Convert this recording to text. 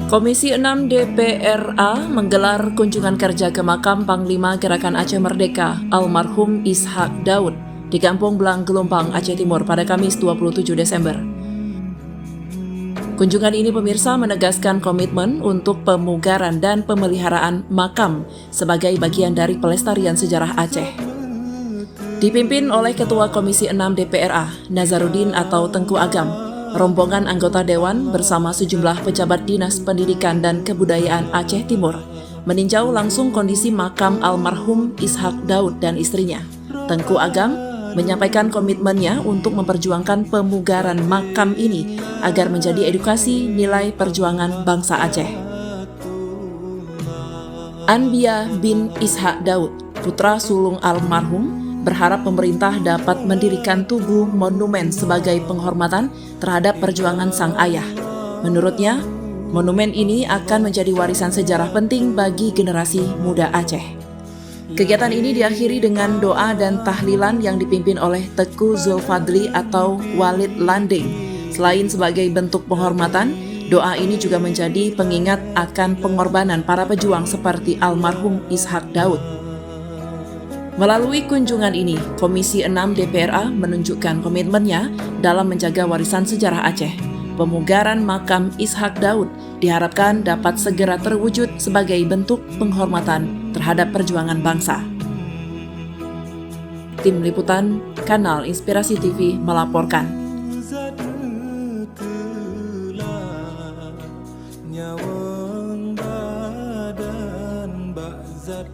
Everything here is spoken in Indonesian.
Komisi 6 DPRA menggelar kunjungan kerja ke makam Panglima Gerakan Aceh Merdeka almarhum Ishak Daud di Kampung Belang Gelombang, Aceh Timur pada Kamis 27 Desember. Kunjungan ini pemirsa menegaskan komitmen untuk pemugaran dan pemeliharaan makam sebagai bagian dari pelestarian sejarah Aceh. Dipimpin oleh Ketua Komisi 6 DPRA, Nazaruddin atau Tengku Agam, rombongan anggota Dewan bersama sejumlah pejabat Dinas Pendidikan dan Kebudayaan Aceh Timur meninjau langsung kondisi makam almarhum Ishak Daud dan istrinya. Tengku Agam menyampaikan komitmennya untuk memperjuangkan pemugaran makam ini agar menjadi edukasi nilai perjuangan bangsa Aceh. Anbia bin Ishak Daud, putra sulung almarhum, berharap pemerintah dapat mendirikan tugu monumen sebagai penghormatan terhadap perjuangan sang ayah. Menurutnya, monumen ini akan menjadi warisan sejarah penting bagi generasi muda Aceh. Kegiatan ini diakhiri dengan doa dan tahlilan yang dipimpin oleh Teku Zulfadli atau Walid Landing. Selain sebagai bentuk penghormatan, doa ini juga menjadi pengingat akan pengorbanan para pejuang seperti almarhum Ishak Daud. Melalui kunjungan ini, Komisi 6 DPRA menunjukkan komitmennya dalam menjaga warisan sejarah Aceh. Pemugaran makam Ishak Daud diharapkan dapat segera terwujud sebagai bentuk penghormatan terhadap perjuangan bangsa. Tim Liputan Kanal Inspirasi TV melaporkan. Nyawang badan bak zat